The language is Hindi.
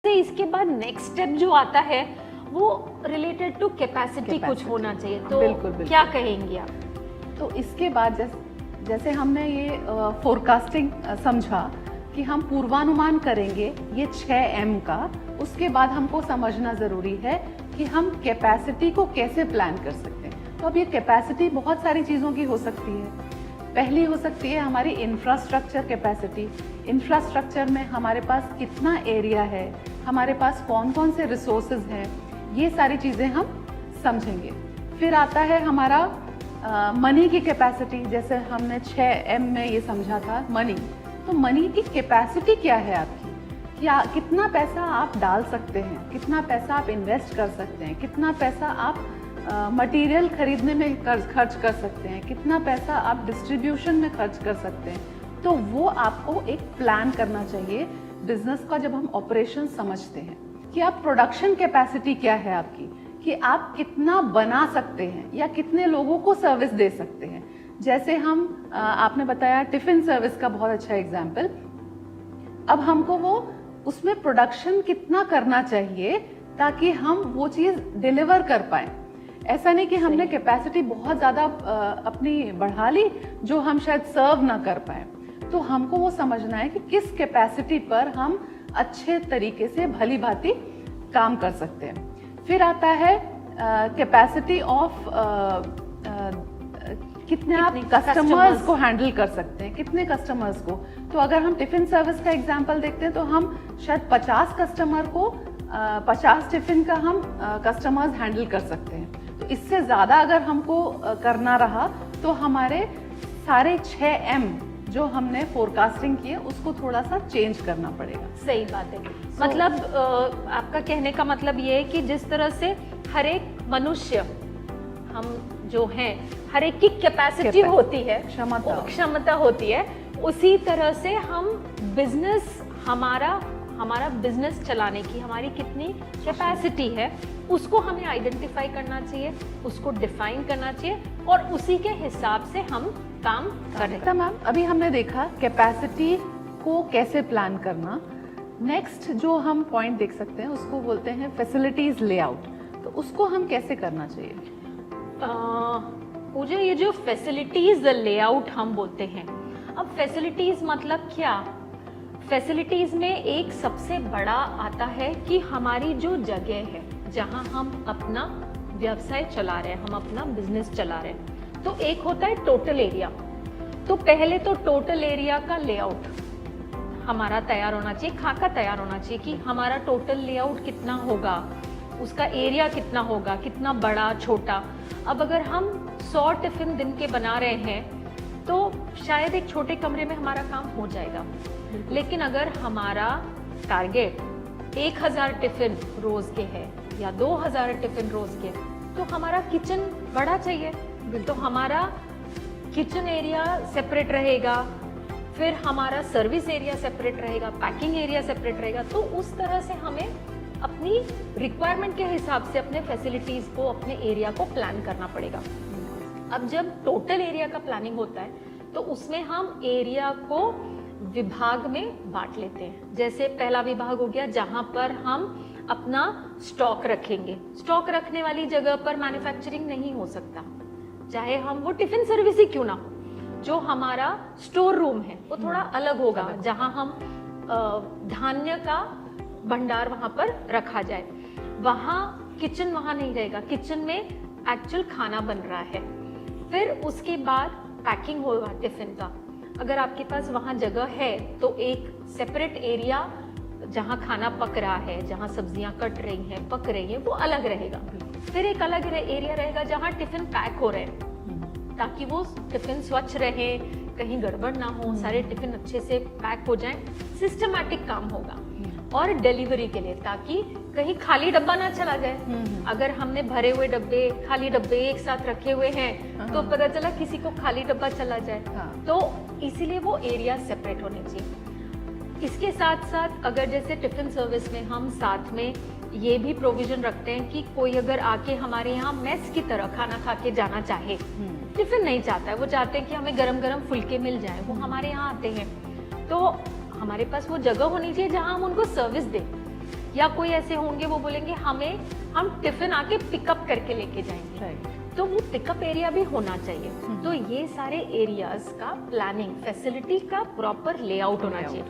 से इसके बाद नेक्स्ट स्टेप जो आता है वो रिलेटेड टू कैपेसिटी कुछ होना चाहिए, तो बिल्कुल। क्या कहेंगी आप? तो इसके बाद जैसे हमने ये फोरकास्टिंग समझा कि हम पूर्वानुमान करेंगे ये 6M का, उसके बाद हमको समझना ज़रूरी है कि हम कैपेसिटी को कैसे प्लान कर सकते हैं। तो अब ये कैपेसिटी बहुत सारी चीज़ों की हो सकती है। पहली हो सकती है हमारी इंफ्रास्ट्रक्चर कैपेसिटी। इंफ्रास्ट्रक्चर में हमारे पास कितना एरिया है, हमारे पास कौन कौन से रिसोर्सेज हैं, ये सारी चीज़ें हम समझेंगे। फिर आता है हमारा मनी की कैपेसिटी। जैसे हमने 6M में ये समझा था मनी, तो मनी की कैपेसिटी क्या है आपकी, क्या कितना पैसा आप डाल सकते हैं, कितना पैसा आप इन्वेस्ट कर सकते हैं, कितना पैसा आप मटेरियल खरीदने में खर्च कर सकते हैं, कितना पैसा आप डिस्ट्रीब्यूशन में खर्च कर सकते हैं। तो वो आपको एक प्लान करना चाहिए बिजनेस का जब हम ऑपरेशन समझते हैं कि आप प्रोडक्शन कैपेसिटी क्या है आपकी, कि आप कितना बना सकते हैं या कितने लोगों को सर्विस दे सकते हैं। जैसे हम आपने बताया टिफिन सर्विस का बहुत अच्छा एग्जाम्पल। अब हमको वो उसमें प्रोडक्शन कितना करना चाहिए ताकि हम वो चीज़ डिलीवर कर पाए। ऐसा नहीं कि हमने कैपेसिटी बहुत ज़्यादा अपनी बढ़ा ली जो हम शायद सर्व ना कर पाए। तो हमको वो समझना है कि किस कैपेसिटी पर हम अच्छे तरीके से भली भांति काम कर सकते हैं। फिर आता है कैपेसिटी ऑफ कितने आप कस्टमर्स को हैंडल कर सकते हैं, कितने कस्टमर्स को। तो अगर हम टिफिन सर्विस का एग्जांपल देखते हैं तो हम शायद 50 कस्टमर को 50 टिफिन का हम कस्टमर्स हैंडल कर सकते हैं। तो इससे ज़्यादा अगर हमको करना रहा तो हमारे सारे 6M जो हमने फोरकास्टिंग किए उसको थोड़ा सा चेंज करना पड़ेगा। सही बात है। मतलब आपका कहने का मतलब ये है कि जिस तरह से हर एक मनुष्य हम जो हैं हर एक की कैपेसिटी होती है, क्षमता होती है, उसी तरह से हम बिजनेस हमारा बिजनेस चलाने की हमारी कितनी कैपेसिटी है उसको हमें आइडेंटिफाई करना चाहिए, उसको डिफाइन करना चाहिए और उसी के हिसाब से हम काम करें। तो मैम अभी हमने देखा कैपेसिटी को कैसे प्लान करना। नेक्स्ट जो हम पॉइंट देख सकते हैं उसको बोलते हैं फैसिलिटीज लेआउट। तो उसको हम कैसे करना चाहिए? पूजा, ये जो फैसिलिटीज लेआउट हम बोलते हैं, अब फैसिलिटीज मतलब क्या? फैसिलिटीज में एक सबसे बड़ा आता है कि हमारी जो जगह है जहां हम अपना व्यवसाय चला रहे हैं, हम अपना बिजनेस चला रहे हैं। तो एक होता है टोटल एरिया। तो पहले तो टोटल एरिया का लेआउट हमारा तैयार होना चाहिए, खाका तैयार होना चाहिए कि हमारा टोटल लेआउट कितना होगा, उसका एरिया कितना होगा, कितना बड़ा छोटा। अब अगर हम 100 टिफिन दिन के बना रहे हैं तो शायद एक छोटे कमरे में हमारा काम हो जाएगा। लेकिन अगर हमारा टारगेट 1000 टिफिन रोज के है या 2000 टिफिन रोज के, तो हमारा किचन बड़ा चाहिए। तो हमारा किचन एरिया सेपरेट रहेगा, फिर हमारा सर्विस एरिया सेपरेट रहेगा, पैकिंग एरिया सेपरेट रहेगा। तो उस तरह से हमें अपनी रिक्वायरमेंट के हिसाब से अपने फैसिलिटीज को, अपने एरिया को प्लान करना पड़ेगा। अब जब टोटल एरिया का प्लानिंग होता है तो उसमें हम एरिया को विभाग में बांट लेते हैं। जैसे पहला विभाग हो गया जहां पर हम अपना स्टॉक रखेंगे। स्टॉक रखने वाली जगह पर मैन्युफैक्चरिंग नहीं हो सकता, चाहे हम वो टिफिन सर्विस ही क्यों ना हो। जो हमारा स्टोर रूम है वो थोड़ा अलग होगा, जहां हम धान्य का भंडार वहां पर रखा जाए। वहां किचन वहां नहीं रहेगा, किचन में एक्चुअल खाना बन रहा है। फिर उसके बाद पैकिंग होगा टिफिन का। अगर आपके पास वहां जगह है तो एक सेपरेट एरिया जहां खाना पक रहा है, जहां सब्जियां कट रही हैं, पक रही हैं, वो अलग रहेगा। फिर एक अलग एरिया रहेगा जहां टिफिन पैक हो रहे हैं, ताकि वो टिफिन स्वच्छ रहे, कहीं गड़बड़ ना हो, सारे टिफिन अच्छे से पैक हो जाएं। सिस्टमैटिक काम होगा और डिलीवरी के लिए, ताकि कहीं खाली डब्बा ना चला जाए। अगर हमने भरे हुए डब्बे, खाली डब्बे एक साथ रखे हुए हैं तो पता चला किसी को खाली डब्बा चला जाए। तो इसीलिए वो एरिया सेपरेट होने चाहिए। इसके साथ साथ अगर जैसे टिफिन सर्विस में हम साथ में ये भी प्रोविजन रखते हैं कि कोई अगर आके हमारे यहाँ मेस की तरह खाना खा के जाना चाहे, टिफिन नहीं चाहता है, वो चाहते हैं कि हमें गरम गरम फुलके मिल जाए, वो हमारे यहाँ आते हैं, तो हमारे पास वो जगह होनी चाहिए जहां हम उनको सर्विस दें। या कोई ऐसे होंगे वो बोलेंगे हम टिफिन आके पिकअप करके लेके जाएंगे, राइट। तो वो पिकअप एरिया भी होना चाहिए। तो ये सारे एरियाज का प्लानिंग, फैसिलिटी का प्रॉपर लेआउट होना चाहिए।